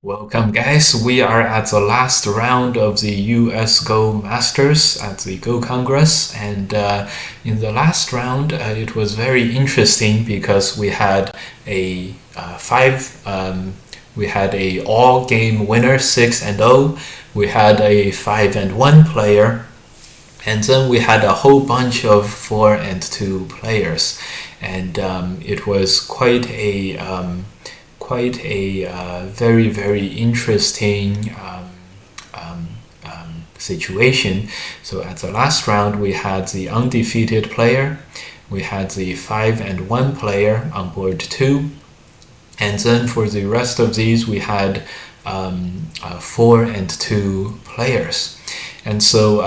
Welcome, guys. We are at the last round of the US Go Masters at the Go Congress, and in the last round, it was very interesting because we had a we had a all-game winner, 6-0. We had a 5-1 player, and then we had a whole bunch of 4-2 players, and it was quite a very interesting situation. So at the last round, we had the undefeated player, we had the 5-1 player on board 2, and then for the rest of these, we had 4-2 players. And so,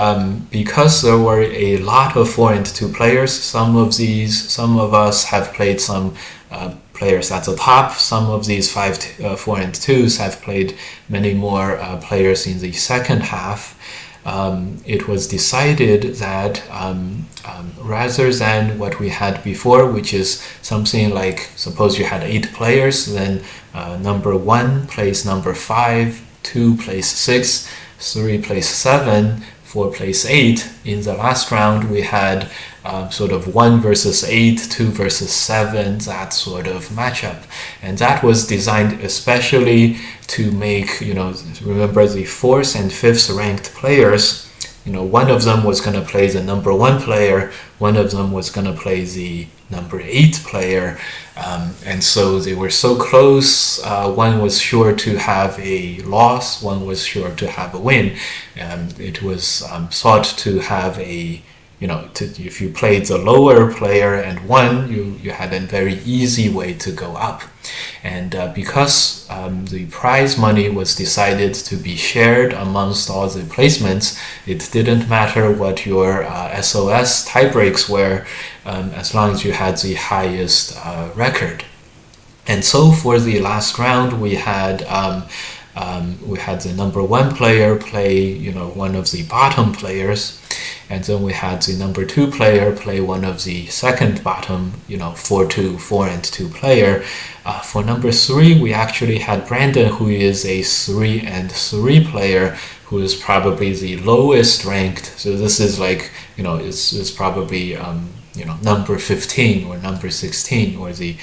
because there were a lot of 4-2 players, some of us have played some players at the top. Some of these 4-2s have played many more players in the second half. It was decided that rather than what we had before, which is something like, suppose you had 8 players, then number 1 plays number 5, 2 plays 6, 3 plays 7, 4 plays 8. In the last round, we had sort of 1 versus 8, 2 versus 7, that sort of matchup. And that was designed especially to make, remember the 4th and 5th ranked players, one of them was going to play the number 1 player, one of them was going to play the number 8 player, and so they were so close. One was sure to have a loss, one was sure to have a win. It was thought to have if you played the lower player and won, you had a very easy way to go up. And because the prize money was decided to be shared amongst all the placements, it didn't matter what your SOS tiebreaks were, as long as you had the highest record. And so for the last round, we had the number 1 player play, one of the bottom players, and then we had the number 2 player play one of the second bottom, 4-2 player. For number 3, we actually had Brandon, who is a 3-3 player, who is probably the lowest ranked. So this is like, is probably number 15 or number 16, or the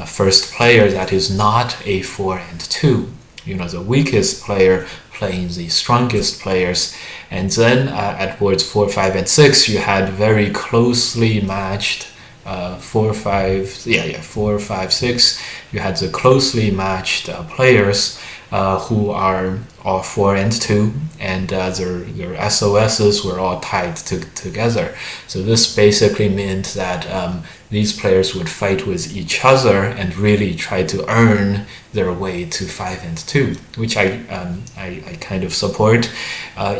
first player that is not a 4-2. The weakest player playing the strongest players. And then at boards 4, 5, and 6, you had very closely matched 4, 5, 6. You had the closely matched players who are all 4-2, and their SOSs were all tied together. So this basically meant that these players would fight with each other and really try to earn their way to 5-2, which I kind of support.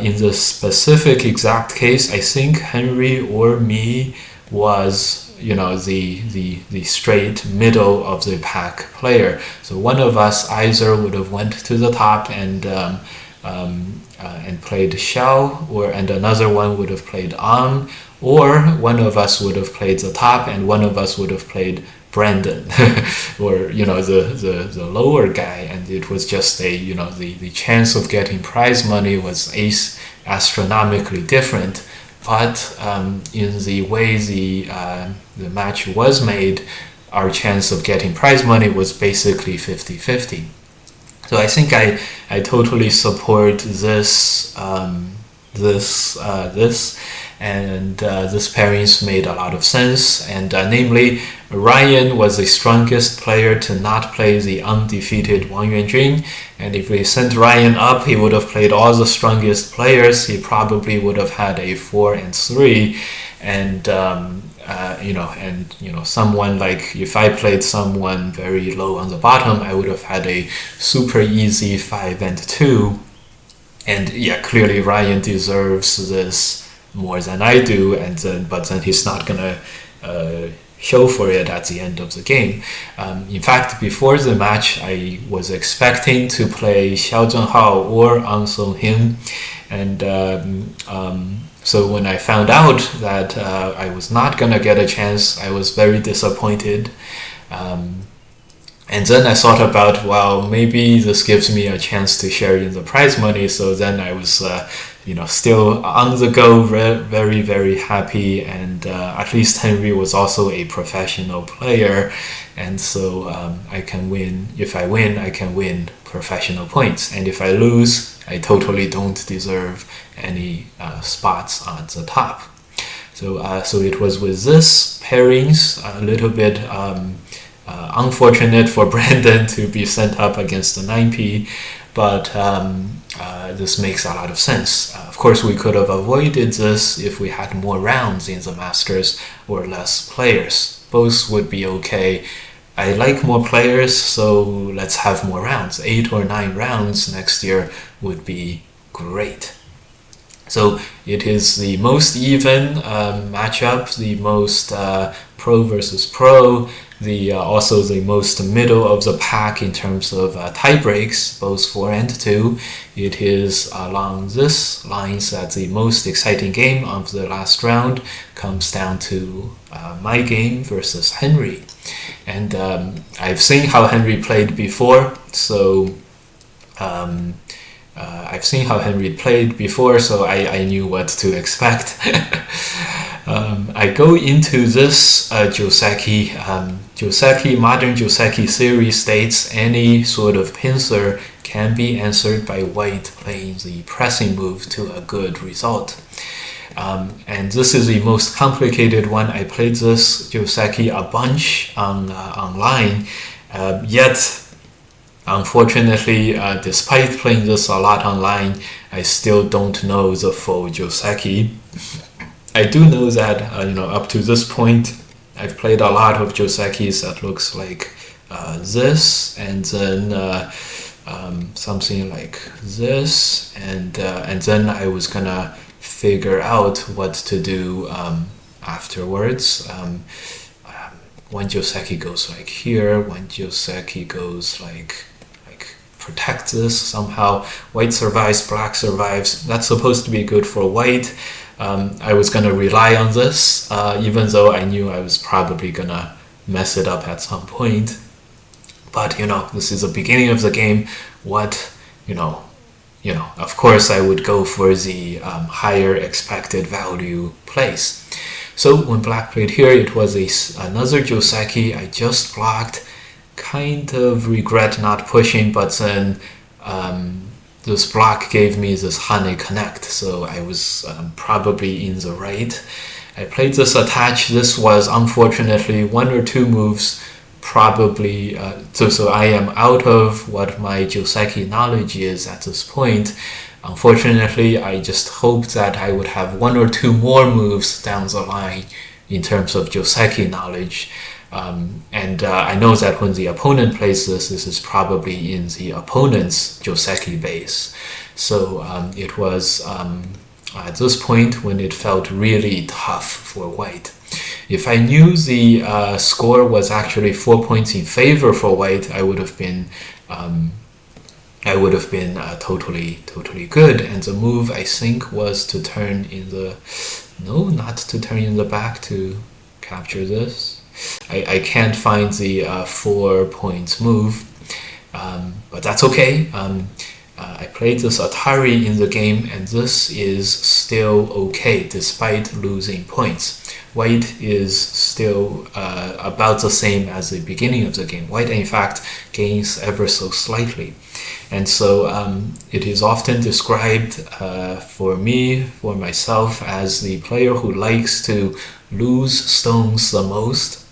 In the specific exact case, I think Henry or me was the straight middle of the pack player. So one of us either would have went to the top and played Shell, and another one would have played On, or one of us would have played the top and one of us would have played Brandon, or the lower guy, and it was just the chance of getting prize money was astronomically different. But in the way the match was made, our chance of getting prize money was basically 50-50. So I think I totally support this and this pairings made a lot of sense. And namely, Ryan was the strongest player to not play the undefeated Wang Yuanjun, and if we sent Ryan up, he would have played all the strongest players. He probably would have had a 4-3, and someone like, if I played someone very low on the bottom, I would have had a super easy 5-2. And yeah, clearly Ryan deserves this more than I do, but then he's not gonna show for it at the end of the game. In fact, before the match, I was expecting to play Xiao Zhenghao or An Song-hin, and so when I found out that I was not gonna get a chance, I was very disappointed. And then I thought about, well, maybe this gives me a chance to share in the prize money. So then I was, still on the go, very, very happy. And at least Henry was also a professional player. And so I can win. If I win, I can win professional points. And if I lose, I totally don't deserve any spots on the top. So it was with this pairings, a little bit unfortunate for Brandon to be sent up against the 9p, but this makes a lot of sense. Of course, we could have avoided this if we had more rounds in the Masters or less players. Both would be okay. I like more players, so let's have more rounds. 8 or 9 rounds next year would be great. So it is the most even matchup, the most pro versus pro, also the most middle of the pack in terms of tie breaks, both 4 and 2. It is along this lines that the most exciting game of the last round comes down to my game versus Henry. And I've seen how Henry played before, so I've seen how Henry played before, so I knew what to expect. I go into this Joseki. Modern Joseki series states any sort of pincer can be answered by white playing the pressing move to a good result. And this is the most complicated one. I played this Joseki a bunch online, yet unfortunately, despite playing this a lot online, I still don't know the full Joseki. I do know that, up to this point, I've played a lot of Josekis that looks like this, and then something like this, and then I was gonna figure out what to do afterwards. One Joseki goes like here, one Joseki goes like protect this somehow. White survives, black survives. That's supposed to be good for white. I was gonna rely on this, even though I knew I was probably gonna mess it up at some point. But this is the beginning of the game. Of course I would go for the higher expected value place. So when black played here, it was another Joseki. I just blocked. Kind of regret not pushing, but then this block gave me this Hane connect, so I was probably in the right. I played this attach. This was unfortunately 1 or 2 moves, probably. So I am out of what my Joseki knowledge is at this point. Unfortunately, I just hoped that I would have 1 or 2 more moves down the line in terms of Joseki knowledge. And I know that when the opponent plays this is probably in the opponent's Joseki base. So it was at this point when it felt really tough for white. If I knew the score was actually 4 points in favor for white, I would have been totally good. And the move, I think, was to turn in the... No, not to turn in the back to capture this. I can't find the 4 points move, but that's okay. I played this Atari in the game, and this is still okay despite losing points. White is still about the same as the beginning of the game. White, in fact, gains ever so slightly. And so it is often described for myself, as the player who likes to lose stones the most,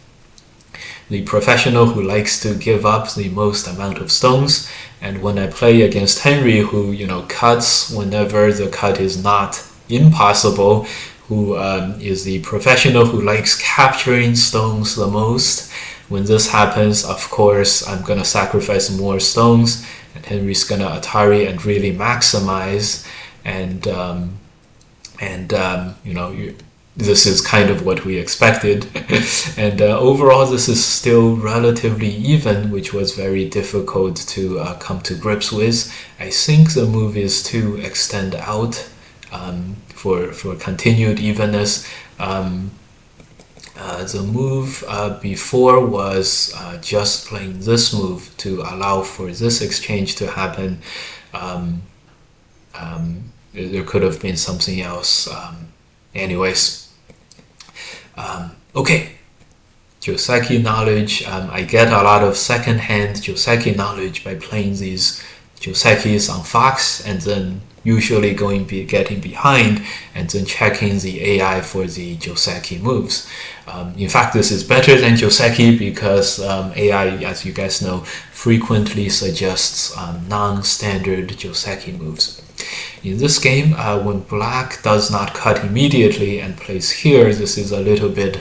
the professional who likes to give up the most amount of stones. And when I play against Henry, who cuts whenever the cut is not impossible, who is the professional who likes capturing stones the most, when this happens, of course, I'm gonna sacrifice more stones, and Henry's gonna Atari and really maximize. This is kind of what we expected. And overall, this is still relatively even, which was very difficult to come to grips with. I think the move is to extend out for continued evenness. The move before was just playing this move to allow for this exchange to happen. There could have been something else. Anyways, okay. Joseki knowledge. I get a lot of second-hand Joseki knowledge by playing these Josekis on Fox, and then usually getting behind and then checking the AI for the Joseki moves. In fact, this is better than Joseki because AI, as you guys know, frequently suggests non-standard Joseki moves. In this game, when black does not cut immediately and plays here, this is a little bit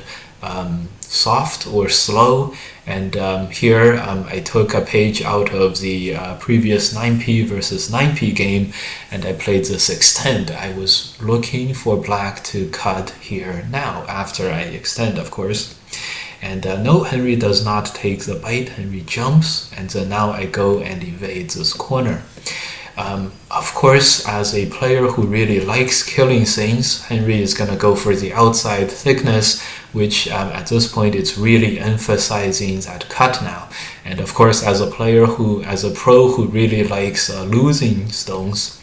soft or slow, and here I took a page out of the previous 9p versus 9p game, and I played this extend. I was looking for black to cut here now, after I extend, of course. And no, Henry does not take the bite. Henry jumps, and then now I go and invade this corner. Of course, as a player who really likes killing things, Henry is going to go for the outside thickness, which at this point it's really emphasizing that cut now. And of course, as a pro who really likes losing stones,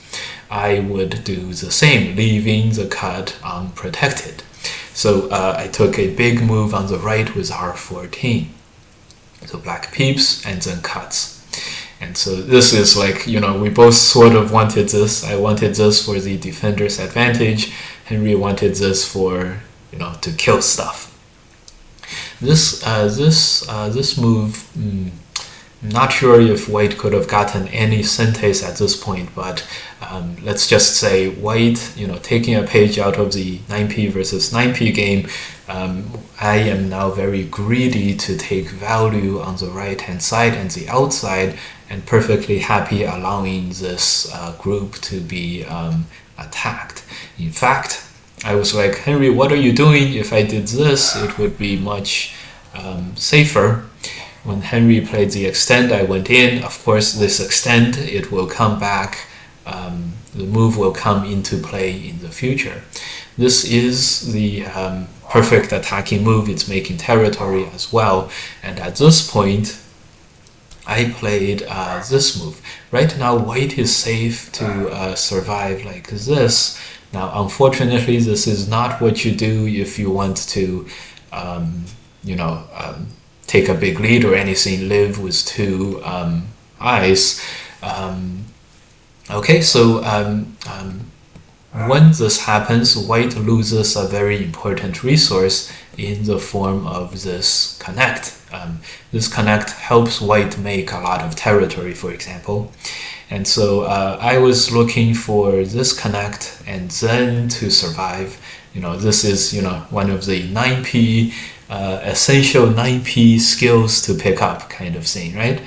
I would do the same, leaving the cut unprotected. So I took a big move on the right with R14. So black peeps and then cuts. And so this is like, we both sort of wanted this. I wanted this for the defender's advantage. Henry wanted this for, to kill stuff. This move, I'm not sure if white could have gotten any synthase at this point, but let's just say white, taking a page out of the 9p versus 9p game, I am now very greedy to take value on the right hand side and the outside, and perfectly happy allowing this group to be attacked. In fact, I was like, Henry, what are you doing? If I did this, it would be much safer. When Henry played the extend, I went in. Of course, this extend, it will come back. The move will come into play in the future. This is the perfect attacking move. It's making territory as well. And at this point, I played this move. Right now, white is safe to survive like this. Now, unfortunately, this is not what you do if you want to, take a big lead or anything, live with two eyes. Okay, so when this happens, white loses a very important resource in the form of this connect. This connect helps white make a lot of territory, for example. And so I was looking for this connect and then to survive. This is, one of the 9p, essential 9p skills to pick up kind of thing, right?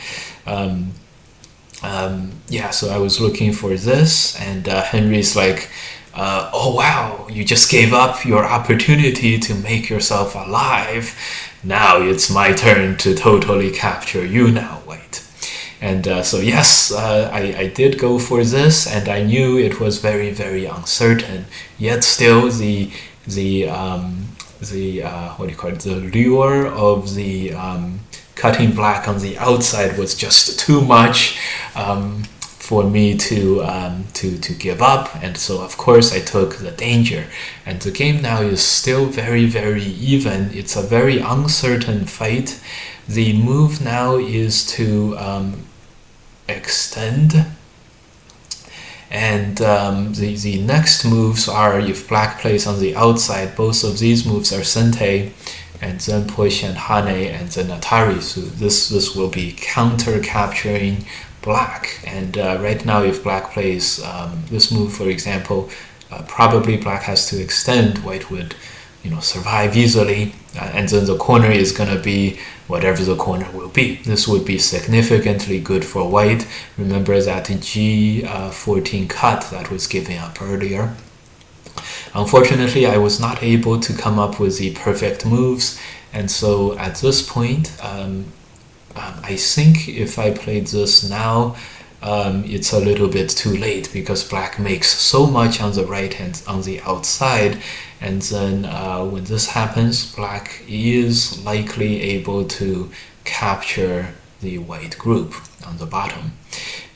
So I was looking for this, and Henry's like, oh wow, you just gave up your opportunity to make yourself alive. Now it's my turn to totally capture you now, white. And so yes, I did go for this, and I knew it was very, very uncertain. Yet still, the lure of the cutting black on the outside was just too much for me to give up. And so of course I took the danger. And the game now is still very, very even. It's a very uncertain fight. The move now is to extend, and the next moves are, if black plays on the outside, both of these moves are sente, and then push and hane, and then atari. So this will be counter capturing black. And right now, if black plays this move, for example, probably black has to extend. White would survive easily, and then the corner is going to be whatever the corner will be. This would be significantly good for white. Remember that G14 cut that was given up earlier. Unfortunately, I was not able to come up with the perfect moves, and so at this point, I think if I played this now, it's a little bit too late, because black makes so much on the right hand, on the outside, and then when this happens, black is likely able to capture the white group on the bottom.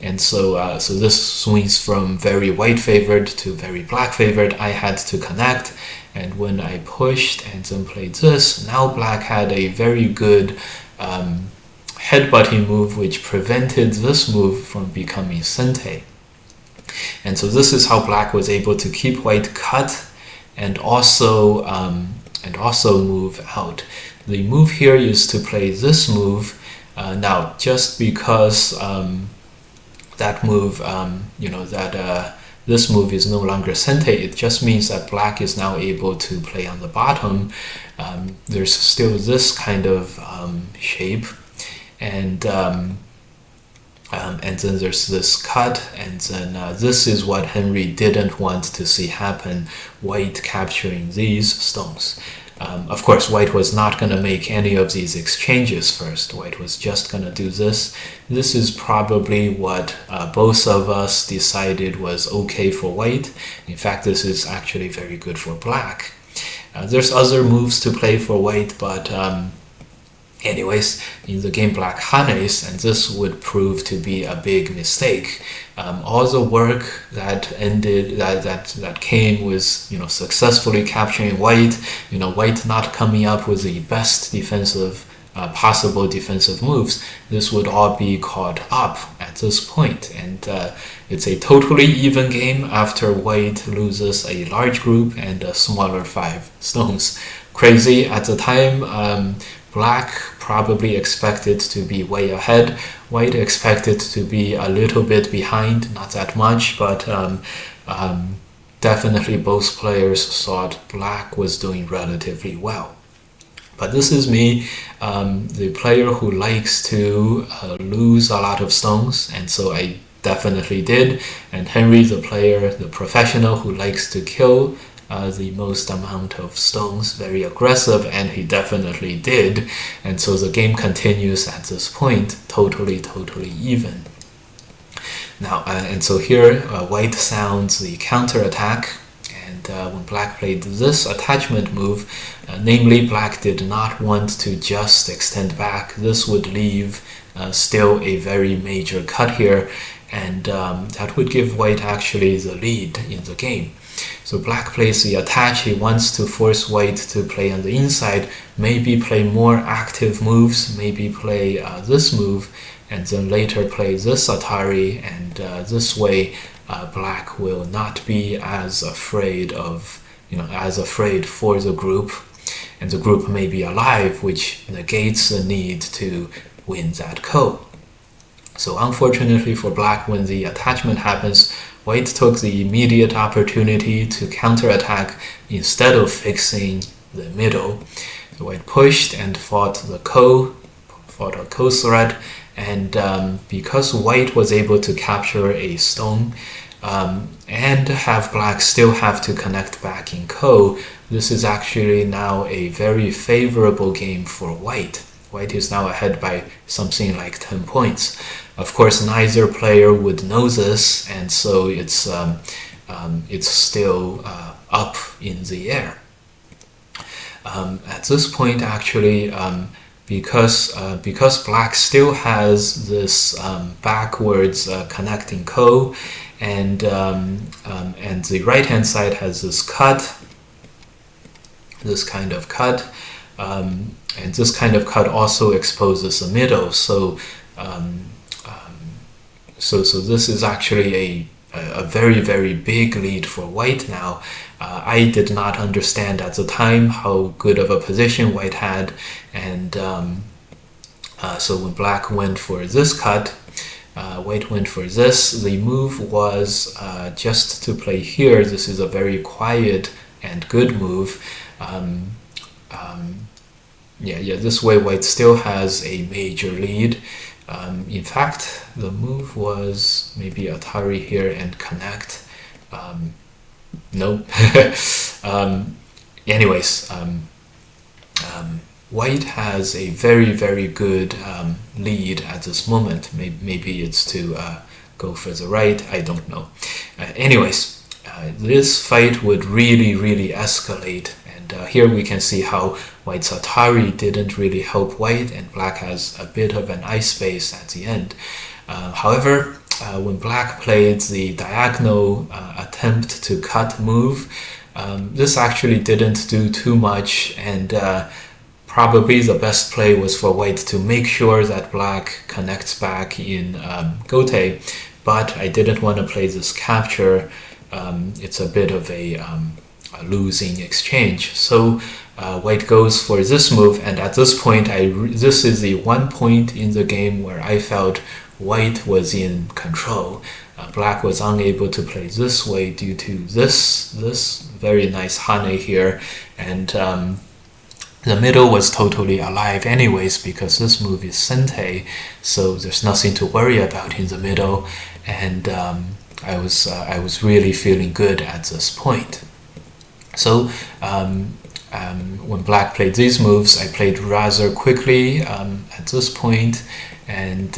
And so so this swings from very white favored to very black favored. I had to connect, and when I pushed and then played this, now black had a very good headbutting move which prevented this move from becoming sente. And so this is how black was able to keep white cut and also move out. The move here is to play this move. Now, just because that move, this move is no longer sente, it just means that black is now able to play on the bottom. There's still this kind of shape, and then there's this cut, and then this is what Henry didn't want to see happen, white capturing these stones. Of course, white was not going to make any of these exchanges first. White was just going to do this. This is probably what both of us decided was okay for white. In fact, this is actually very good for black. There's other moves to play for white, but anyways, in the game black harness, and this would prove to be a big mistake. All the work that ended, that came with successfully capturing white, white not coming up with the best defensive possible defensive moves, this would all be caught up at this point, and it's a totally even game after white loses a large group and a smaller 5 stones. Crazy at the time. Black probably expected to be way ahead. White expected to be a little bit behind, not that much, but definitely both players thought black was doing relatively well. But this is me, the player who likes to lose a lot of stones, and so I definitely did. And Henry, the player, the professional who likes to kill the most amount of stones, very aggressive, and he definitely did. And so the game continues at this point, totally even. Now, and so here white sounds the counter attack, and when black played this attachment move, namely black did not want to just extend back. This would leave still a very major cut here, and that would give white actually the lead in the game. So black plays the attach. He wants to force white to play on the inside, maybe play more active moves, maybe play this move, and then later play this Atari, and this way black will not be as afraid of, as afraid for the group, and the group may be alive, which negates the need to win that ko. So unfortunately for black, when the attachment happens, white took the immediate opportunity to counterattack instead of fixing the middle. So white pushed and fought a ko threat, and because white was able to capture a stone and have black still have to connect back in ko, this is actually now a very favorable game for white. White is now ahead by something like 10 points. Of course, neither player would know this, and so it's still up in the air. At this point, actually, because black still has this backwards connecting ko, and the right hand side has this cut, this kind of cut, and this kind of cut also exposes the middle. So so this is actually a very big lead for white now. I did not understand at the time how good of a position white had, and so when black went for this cut, white went for this. The move was just to play here. This is a very quiet and good move. This way white still has a major lead. In fact, the move was maybe Atari here and connect. Nope. Anyways, white has a very good lead at this moment. Maybe it's to go for the right. I don't know. Anyways, this fight would really escalate. And here we can see how White's Atari didn't really help White, and Black has a bit of an ice base at the end. However, when Black played the diagonal attempt to cut move, this actually didn't do too much, and probably the best play was for White to make sure that Black connects back in Gote, but I didn't want to play this capture. It's a bit of a losing exchange. So White goes for this move, and at this point, this is the one point in the game where I felt White was in control. Black was unable to play this way due to this very nice Hane here, and the middle was totally alive anyways because this move is Sente, so there's nothing to worry about in the middle, and I was really feeling good at this point. So when Black played these moves, I played rather quickly at this point, and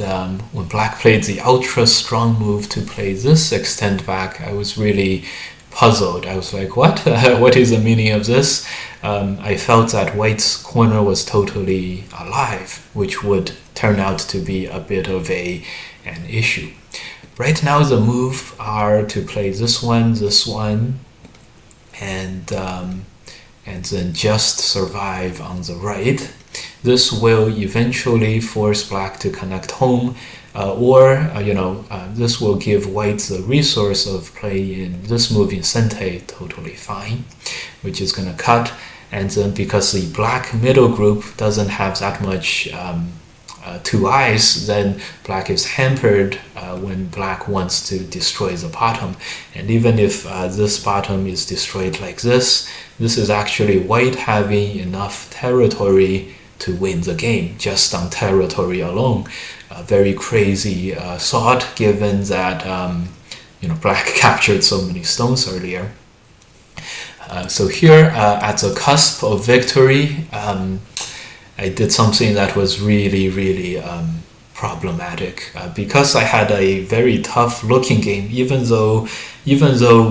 when Black played the ultra strong move to play this extend back, I was really puzzled. I was like, what? What is the meaning of this? I felt that White's corner was totally alive, which would turn out to be a bit of an issue. Right now the moves are to play this one, and then just survive on the right. This will eventually force Black to connect home, or this will give White the resource of playing this move in Sente totally fine, which is going to cut. And then because the Black middle group doesn't have that much two eyes, then Black is hampered when Black wants to destroy the bottom. And even if this bottom is destroyed like this is actually White having enough territory to win the game just on territory alone. A very crazy thought, given that Black captured so many stones earlier. So here at the cusp of victory, I did something that was really problematic because I had a very tough looking game. Even though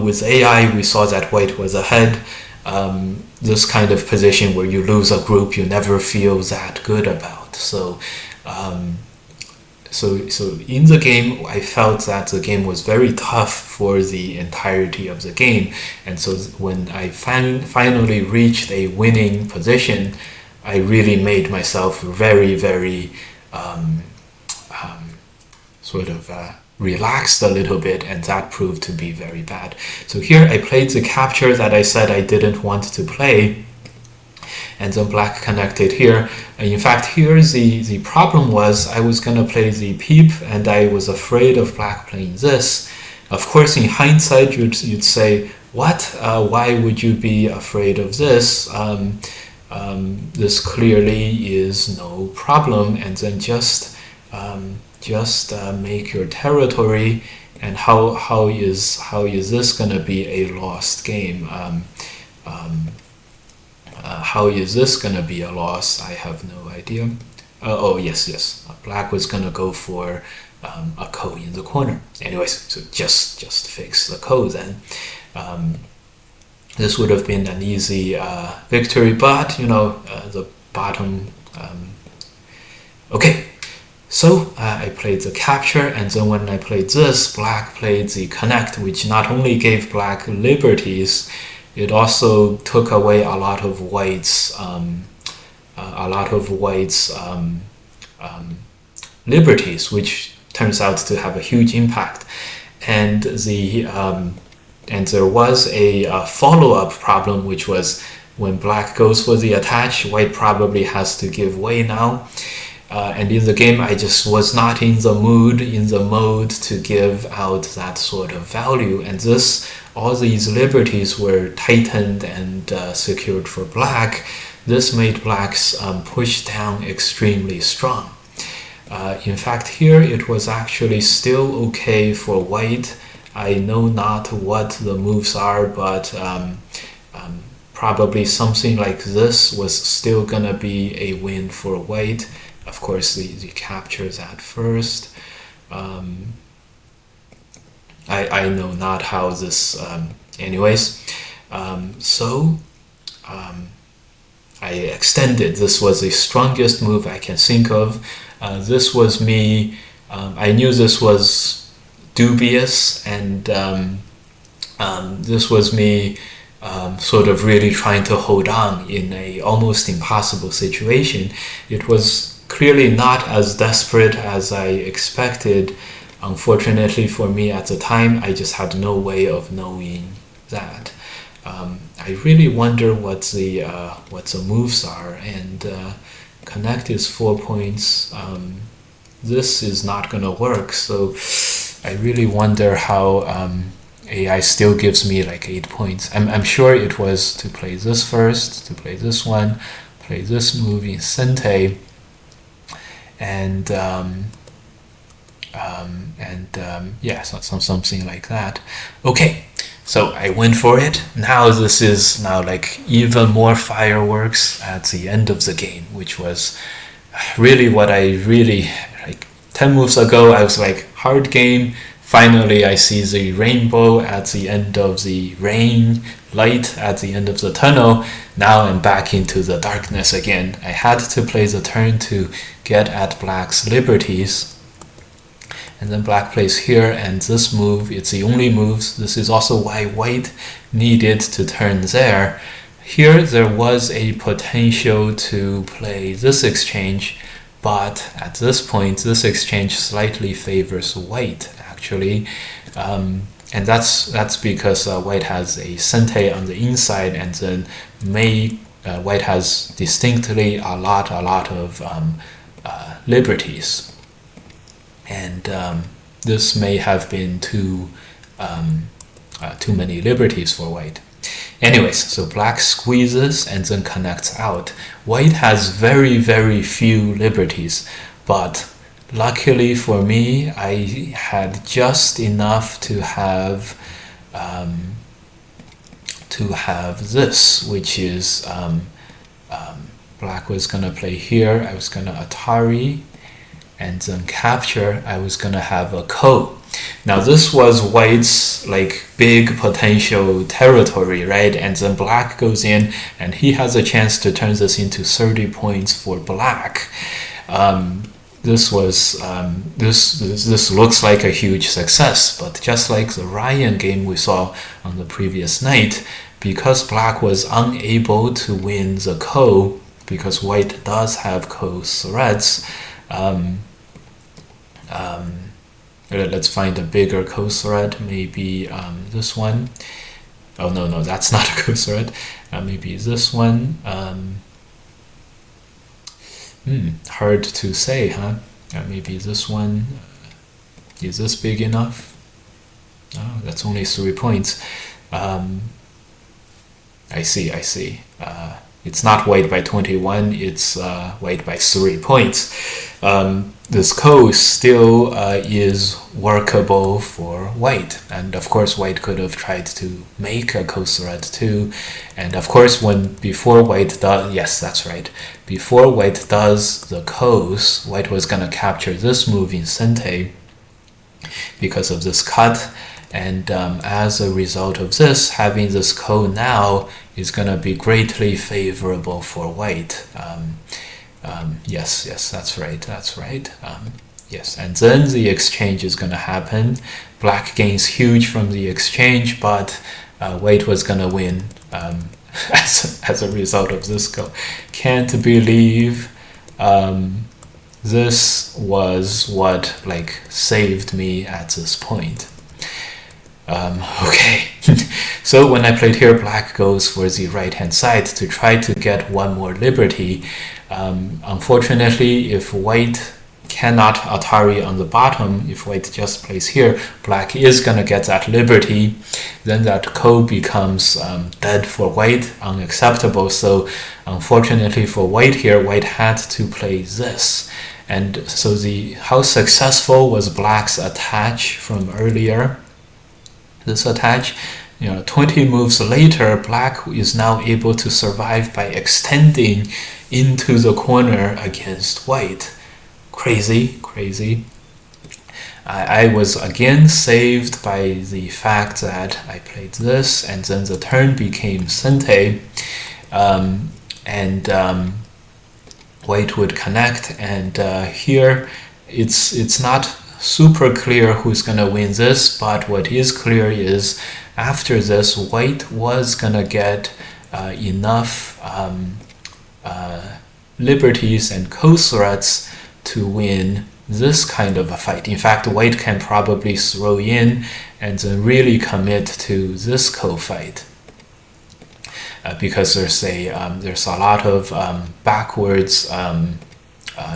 with AI we saw that White was ahead, this kind of position where you lose a group you never feel that good about. So in the game, I felt that the game was very tough for the entirety of the game, and so when I finally reached a winning position, I really made myself very relaxed a little bit, and that proved to be very bad. So here I played the capture that I said I didn't want to play, and then Black connected here. In fact, here the problem was I was going to play the peep, and I was afraid of Black playing this. Of course, in hindsight, you'd say, what? Why would you be afraid of this? This clearly is no problem, and then just make your territory. And how is this going to be a lost game? How is this going to be a loss? I have no idea. Oh, yes. Black was going to go for a ko in the corner. Anyways, so just fix the ko then. This would have been an easy victory, but the bottom. Okay, so I played the capture, and then when I played this, Black played the connect, which not only gave Black liberties, it also took away a lot of White's liberties, which turns out to have a huge impact. And there was a follow-up problem, which was when Black goes for the attach, White probably has to give way now. And in the game, I just was not in the mode to give out that sort of value. And all these liberties were tightened and secured for Black. This made Black's push down extremely strong. In fact, here it was actually still okay for White. I know not what the moves are, but probably something like this was still gonna be a win for White. Of course, the captures at first. I I know not how this, anyways. So I extended. This was the strongest move I can think of. This was me. I knew this was dubious, and this was me sort of really trying to hold on in a almost impossible situation. It was clearly not as desperate as I expected. Unfortunately for me at the time, I just had no way of knowing that. I really wonder what the moves are, and connect is 4 points. This is not going to work, so I really wonder how AI still gives me like 8 points. I'm sure it was to play this first, to play this one, play this move in Sente, and yeah, something like that. Okay, so I went for it. Now this is now like even more fireworks at the end of the game, which was really what I really like. 10 moves ago I was like, hard game. Finally I see the rainbow at the end of the rain, light at the end of the tunnel. Now I'm back into the darkness again. I had to play the turn to get at black's liberties. And then black plays here, and this move, it's the only moves. This is also why white needed to turn there. Here there was a potential to play this exchange, but at this point this exchange slightly favors white actually, and that's because white has a Sente on the inside, and then white has distinctly a lot of liberties. And this may have been too many liberties for white. Anyways, so black squeezes and then connects out. White has very few liberties, but luckily for me, I had just enough to have this, which is black was gonna play here. I was gonna Atari, and then capture. I was gonna have a ko. Now this was white's like big potential territory, right? And then black goes in, and he has a chance to turn this into 30 points for black. This was this looks like a huge success, but just like the Ryan game we saw on the previous night, because black was unable to win the ko, because white does have ko threats. Let's find a bigger ko thread, maybe this one. Oh no, that's not a ko thread. Maybe this one. Hard to say, huh? Maybe this one. Is this big enough? Oh, that's only 3 points. I see. It's not white by 21, it's white by 3 points. This ko still is workable for white, and of course white could have tried to make a ko thread too, and of course before white does, yes, that's right, before white does the kos, white was going to capture this move in Sente because of this cut, and as a result of this, having this ko now is going to be greatly favorable for white. Yes, that's right. Yes, and then the exchange is going to happen. Black gains huge from the exchange, but white was going to win as a result of this go. Can't believe this was what like saved me at this point. Okay, so when I played here, black goes for the right hand side to try to get one more liberty. Unfortunately, if white cannot Atari on the bottom, if white just plays here, black is gonna get that liberty. Then that ko becomes dead for white, unacceptable. So unfortunately for white here, white had to play this. And so how successful was black's attach from earlier? This attach, 20 moves later, black is now able to survive by extending into the corner against white. Crazy. I was again saved by the fact that I played this, and then the turn became Sente, and White would connect, and here it's not super clear who's gonna win this, but what is clear is after this, White was gonna get enough liberties and co-threats to win this kind of a fight. In fact, White can probably throw in and then really commit to this co-fight. Because there's a lot of backwards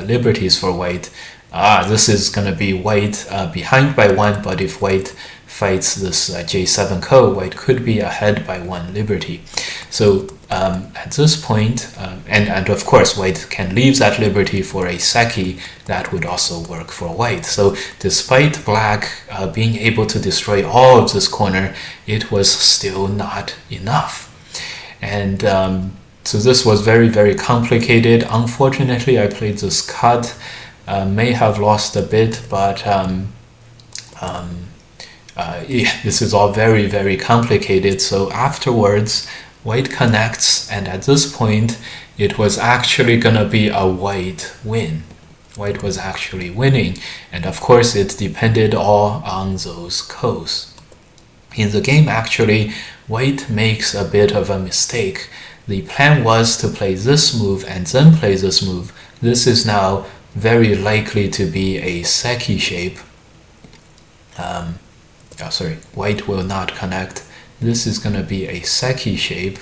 liberties for White. This is going to be White behind by 1, but if White fights this J7 ko, White could be ahead by 1 liberty. So at this point, and of course White can leave that liberty for a Seki, that would also work for White. So despite Black being able to destroy all of this corner, it was still not enough. And so this was very, very complicated. Unfortunately, I played this cut, may have lost a bit, but this is all very, very complicated. So afterwards, White connects, and at this point, it was actually going to be a White win. White was actually winning, and of course, it depended all on those ko's. In the game, actually, White makes a bit of a mistake. The plan was to play this move and then play this move. This is now very likely to be a Seki shape. White will not connect. This is going to be a Seki shape.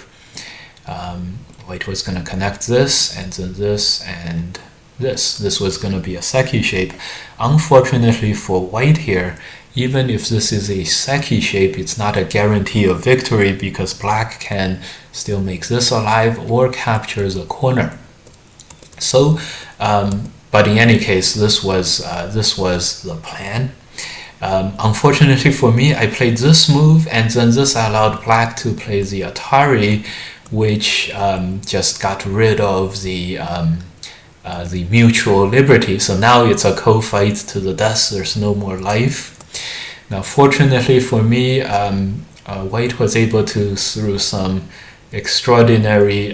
White was going to connect this, and then this, and this. This was going to be a Seki shape. Unfortunately for White here, even if this is a Seki shape, it's not a guarantee of victory because Black can still make this alive or capture the corner. So, but in any case, this was the plan. Unfortunately for me, I played this move, and then this allowed Black to play the Atari, which just got rid of the mutual liberty. So now it's a co-fight to the death. There's no more life. Now, fortunately for me, White was able to, through some extraordinary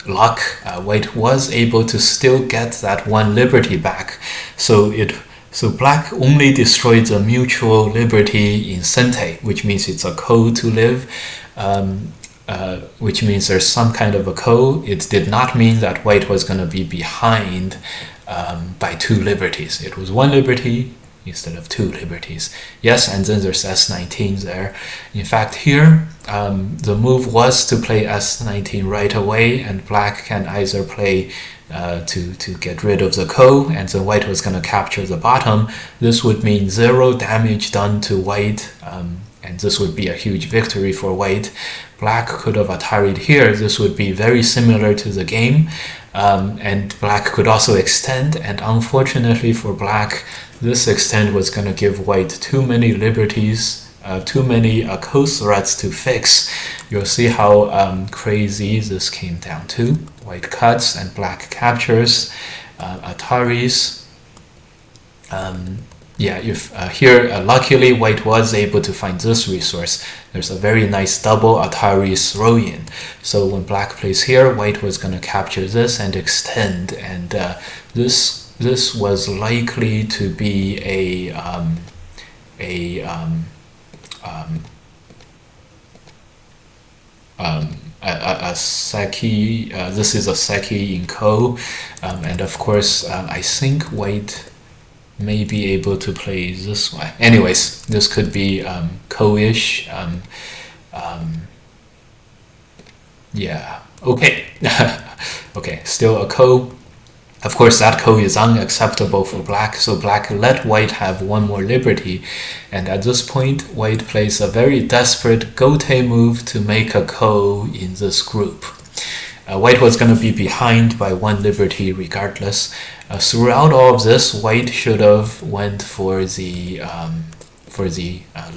luck, White was able to still get that 1 liberty back. So Black only destroyed the mutual liberty in Sente, which means it's a ko to live, which means there's some kind of a ko. It did not mean that White was going to be behind by 2 liberties. It was 1 liberty instead of 2 liberties. Yes, and then there's S19 there. In fact, here, the move was to play S19 right away, and Black can either play to get rid of the ko, and then White was going to capture the bottom. This would mean 0 damage done to White, and this would be a huge victory for White. Black could have Atari'd here. This would be very similar to the game, and Black could also extend, and unfortunately for Black, this extend was going to give White too many liberties, too many co-threats to fix. You'll see how crazy this came down to. White cuts and Black captures, Ataris. Here, luckily, White was able to find this resource. There's a very nice double Atari throw-in. So when Black plays here, White was going to capture this and extend, and this was likely to be a Seki. This is a Seki in ko, and of course, I think White may be able to play this one. Anyways, this could be ko-ish. Yeah. Okay. Okay. Still a ko. Of course, that ko is unacceptable for Black, so Black let White have 1 more liberty, and at this point, White plays a very desperate gote move to make a ko in this group. White was going to be behind by 1 liberty regardless. Throughout all of this, White should have went for the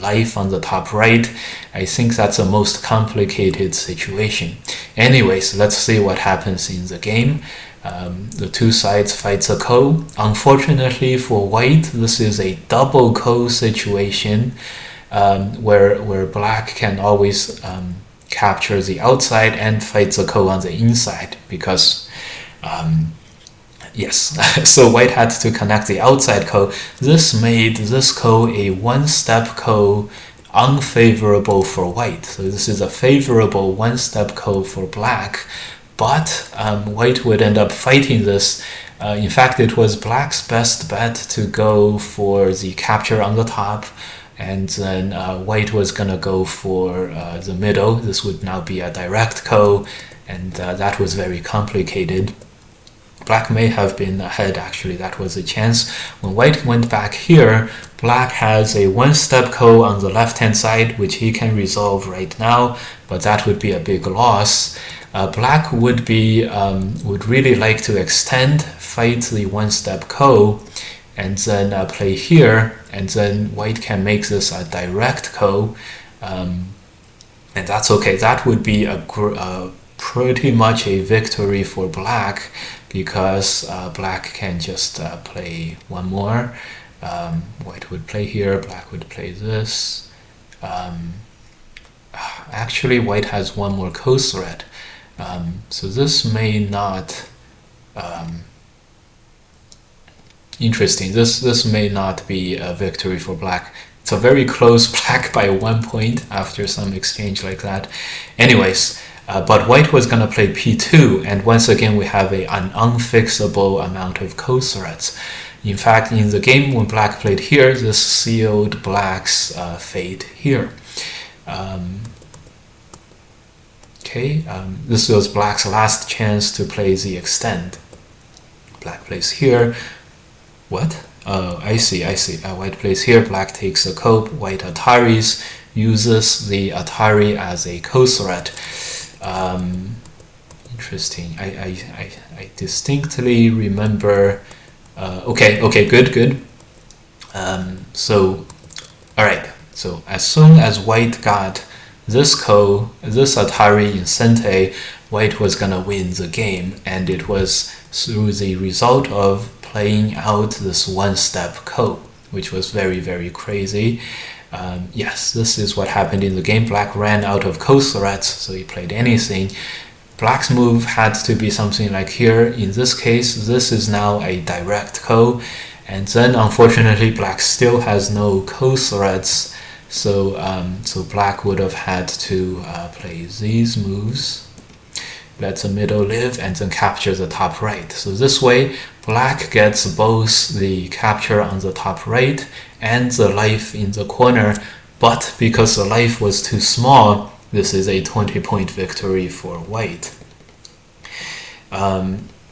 life on the top right. I think that's the most complicated situation. Anyways, let's see what happens in the game. The two sides fights a ko. Unfortunately for white, this is a double ko situation, where black can always capture the outside and fights a ko on the inside, because yes, so white had to connect the outside ko. This made this ko a one-step ko, unfavorable for white. So this is a favorable one-step ko for black, but white would end up fighting this. In fact, it was black's best bet to go for the capture on the top, and then white was gonna go for the middle. This would now be a direct ko, and that was very complicated. Black may have been ahead, actually, that was a chance. When white went back here, black has a one-step ko on the left-hand side, which he can resolve right now, but that would be a big loss. Black would really like to extend, fight the one-step ko, and then play here, and then white can make this a direct ko, and that's okay. That would be pretty much a victory for black, because black can just play one more. White would play here, black would play this. Actually, white has one more ko threat, so this may not. Interesting. This may not be a victory for black. It's a very close black by 1 point after some exchange like that. Anyways, but white was going to play p2, and once again we have an unfixable amount of ko threats. In fact, in the game when black played here, this sealed black's fate here. This was black's last chance to play the extend. Black plays here. What? Oh, I see. White plays here, black takes a ko, white Ataris, uses the Atari as a ko threat. Interesting. I distinctly remember. Okay, good. So, all right. So as soon as white got this ko, this Atari in Sente, white was gonna win the game, and it was through the result of playing out this one-step ko, which was very, very crazy. Yes, this is what happened in the game. Black ran out of ko threats, so he played anything. Black's move had to be something like here. In this case, this is now a direct ko, and then unfortunately black still has no ko threats, so black would have had to play these moves. Let the middle live, and then capture the top right. So this way, black gets both the capture on the top right and the life in the corner, but because the life was too small, this is a 20-point victory for white.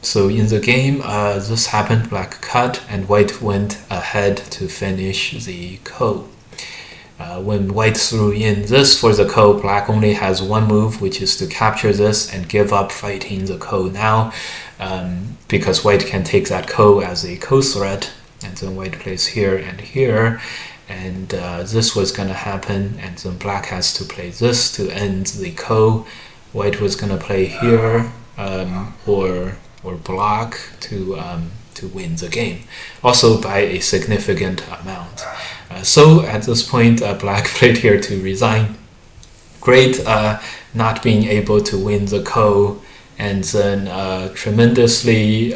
So in the game, this happened, black cut, and white went ahead to finish the ko. When white threw in this for the ko, black only has one move, which is to capture this and give up fighting the ko now, because white can take that ko as a ko threat, and then white plays here and here, and this was going to happen, and then black has to play this to end the ko. White was going to play here, or block to win the game, also by a significant amount. So at this point, black played here to resign. Great, not being able to win the ko, and then tremendously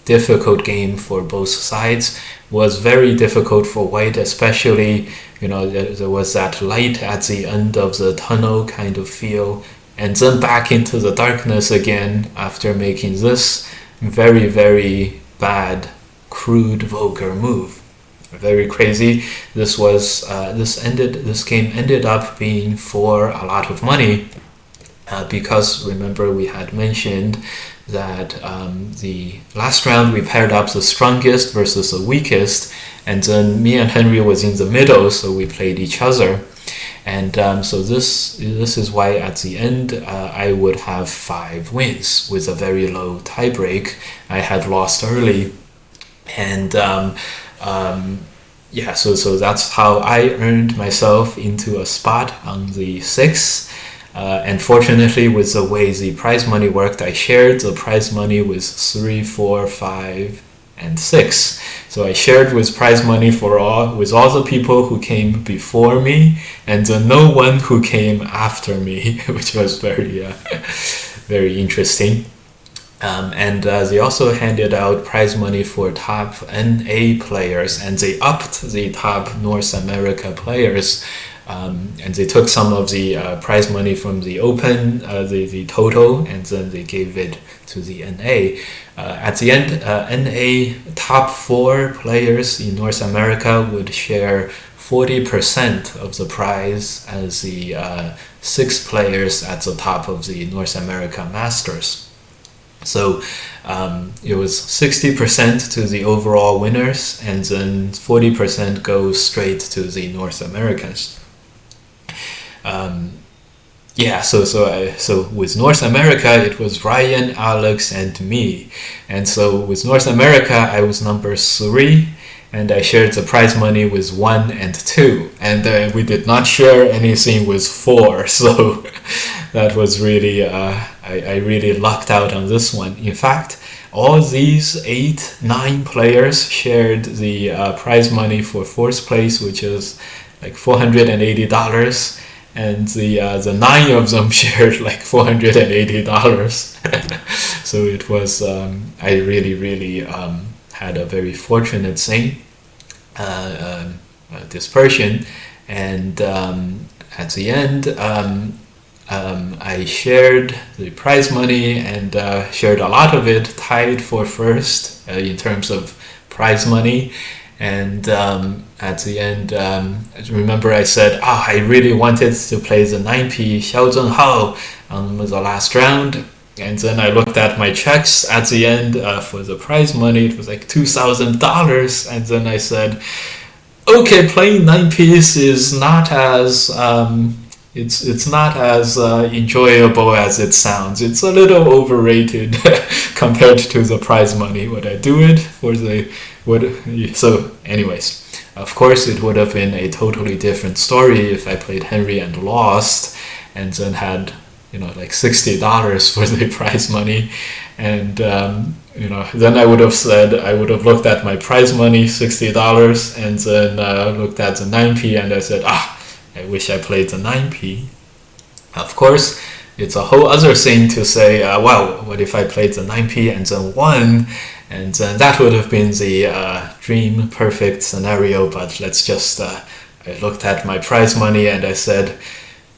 difficult game for both sides. Was very difficult for white, especially, there was that light at the end of the tunnel kind of feel, and then back into the darkness again after making this very, very bad, crude, vulgar move. Very crazy. This game ended up being for a lot of money, because remember we had mentioned that the last round we paired up the strongest versus the weakest, and then me and Henry was in the middle, so we played each other, and so this is why at the end I would have 5 wins with a very low tiebreak. I had lost early, and yeah, so that's how I earned myself into a spot on the 6. And fortunately, with the way the prize money worked, I shared the prize money with 3, 4, 5, and 6. So I shared with prize money with all the people who came before me, and no one who came after me, which was very interesting. And they also handed out prize money for top NA players, and they upped the top North America players. And they took some of the prize money from the Open, the total, and then they gave it to the NA. At the end, NA top 4 players in North America would share 40% of the prize as the 6 players at the top of the North America Masters. So it was 60% to the overall winners, and then 40% goes straight to the North Americans. So with North America, it was Ryan, Alex, and me. And so with North America, I was number 3, and I shared the prize money with 1 and 2. And we did not share anything with 4. So that was really, I really lucked out on this one. In fact, all these 8, 9 players shared the prize money for 4th place, which is like $480. And the 9 of them shared like $480. So it was, I really had a very fortunate thing, dispersion. And at the end, I shared the prize money and shared a lot of it, tied for first in terms of prize money. And at the end, remember I said, I really wanted to play the 9P Zhao Zhixun on the last round. And then I looked at my checks at the end for the prize money. It was like $2,000. And then I said, okay, playing 9Ps is not as it's not as enjoyable as it sounds. It's a little overrated compared to the prize money. Would I do it for the So anyways, of course it would have been a totally different story if I played Henry and lost, and then had like $60 for the prize money. And then I would have looked at my prize money, $60, and then looked at the 9P, and I said, I wish I played the 9P. Of course, it's a whole other thing to say, well, what if I played the 9P and then won? And then that would have been the dream perfect scenario. But let's just, I looked at my prize money and I said,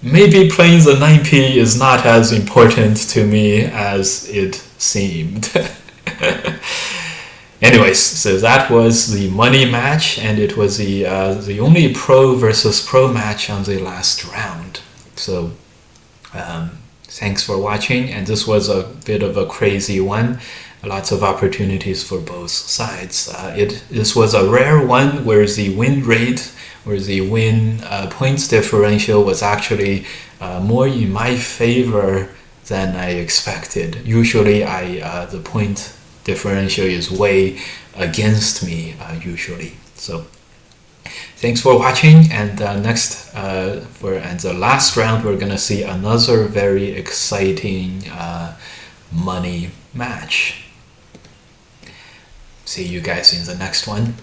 maybe playing the 9P is not as important to me as it seemed. Anyways, so that was the money match, and it was the only pro versus pro match on the last round. So thanks for watching, and this was a bit of a crazy one. Lots of opportunities for both sides. This was a rare one where the win rate or the win points differential was actually more in my favor than I expected. Usually the point differential is way against me usually. So thanks for watching, and next and the last round we're gonna see another very exciting money match. See you guys in the next one.